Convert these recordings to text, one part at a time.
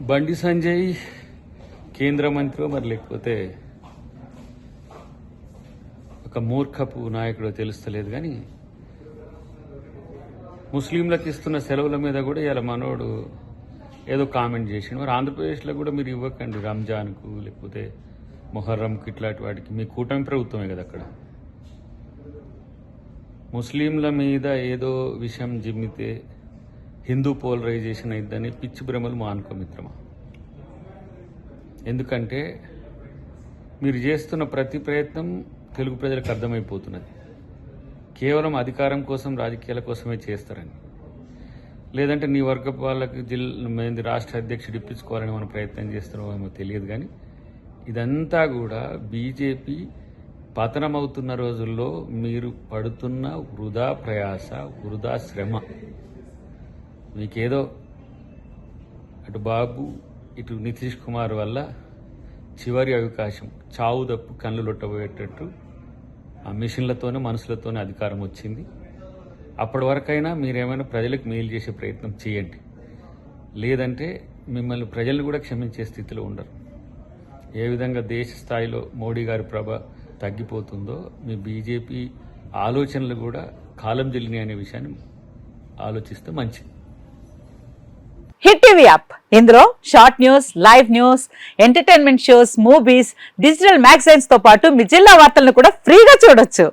బండి సంజయ్ కేంద్ర మంత్రి మరి లేకపోతే ఒక మూర్ఖపు నాయకుడో తెలుస్తలేదు కానీ ముస్లింలకు ఇస్తున్న సెలవుల మీద కూడా ఇలా మనోడు ఏదో కామెంట్ చేసిండు. మరి ఆంధ్రప్రదేశ్లో కూడా మీరు ఇవ్వకండి, రంజాన్కు లేకపోతే మొహర్రంకు ఇట్లాంటి వాటికి. మీ కూటమి ప్రభుత్వమే కదా అక్కడ. ముస్లింల మీద ఏదో విషయం జిమ్మితే హిందూ పోలరైజేషన్ అయిద్దని పిచ్చి భ్రమలు మానుకో మిత్రమా. ఎందుకంటే మీరు చేస్తున్న ప్రతి ప్రయత్నం తెలుగు ప్రజలకు అర్థమైపోతున్నది. కేవలం అధికారం కోసం, రాజకీయాల కోసమే చేస్తారని, లేదంటే నీ వర్గ వాళ్ళకి రాష్ట్ర అధ్యక్షుడు ఇప్పించుకోవాలని మనం ప్రయత్నం చేస్తున్నామో తెలియదు. కానీ ఇదంతా కూడా బీజేపీ పతనమవుతున్న రోజుల్లో మీరు పడుతున్న వృధా ప్రయాస, వృధా శ్రమ. మీకేదో అటు బాబు ఇటు నితీష్ కుమార్ వల్ల చివరి అవకాశం, చావు తప్పు కళ్ళు లొట్టబోయేటట్టు ఆ మిషన్లతోనే మనుషులతోనే అధికారం వచ్చింది. అప్పటి వరకైనా మీరేమైనా ప్రజలకు మేలు చేసే ప్రయత్నం చేయండి. లేదంటే మిమ్మల్ని ప్రజలు కూడా క్షమించే స్థితిలో ఉండరు. ఏ విధంగా దేశ స్థాయిలో మోడీ గారి ప్రభ తగ్గిపోతుందో మీ బీజేపీ ఆలోచనలు కూడా కాలం చెల్లినాయి అనే విషయాన్ని ఆలోచిస్తే మంచిది. హిట్ టీవీ యాప్, ఇందులో short news, live news, entertainment shows, movies, digital magazines తో పాటు మీ జిల్లా వార్తలను కూడా ఫ్రీగా చూడొచ్చు.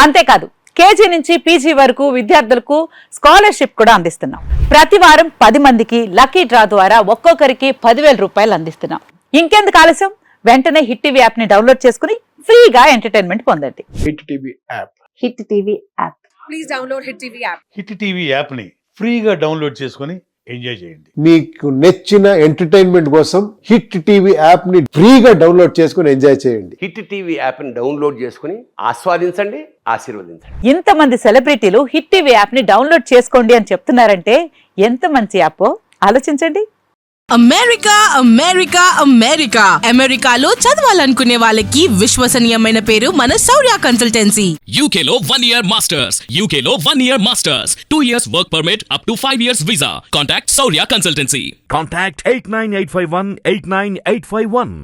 అంతేకాదు కేజీ నుంచి పీజీ వరకు విద్యార్థులకు స్కాలర్షిప్ కూడా అందిస్తున్నాం. ప్రతి వారం 10 మందికి లక్కీ డ్రా ద్వారా ఒక్కొక్కరికి 10,000 రూపాయలు అందిస్తున్నాం. ఇంకెందుకు ఆలస్యం, వెంటనే హిట్ టీవీ యాప్ ని డౌన్లోడ్ చేసుకుని ఫ్రీగా ఎంటర్టైన్మెంట్ పొందండి. Hit TV app. Hit TV app. Please download hit TV app. Hit TV app ని ఫ్రీగా డౌన్లోడ్ చేసుకుని ఎంజాయ్ చేయండి. మీకు నచ్చిన ఎంటర్టైన్మెంట్ కోసం హిట్ టీవీ యాప్ ని ఫ్రీగా డౌన్లోడ్ చేసుకుని ఎంజాయ్ చేయండి. హిట్ టీవీ యాప్ ని డౌన్లోడ్ చేసుకుని ఆస్వాదించండి, ఆశీర్వదించండి. ఇంతమంది సెలబ్రిటీలు హిట్ టీవీ యాప్ ని డౌన్లోడ్ చేసుకోండి అని చెప్తున్నారంటే ఎంత మంచి యాప్ ఆలోచించండి. అమెరికా అమెరికా అమెరికా అమెరికాలో చదవాలనుకునే వాళ్ళకి విశ్వసనీయమైన పేరు మన శౌర్య కన్సల్టెన్సీ. UK లో 1 year masters, UK లో 1 year masters, 2 years work permit up to 5 years visa. Contact Saurya Consultancy. Contact 89851 89851.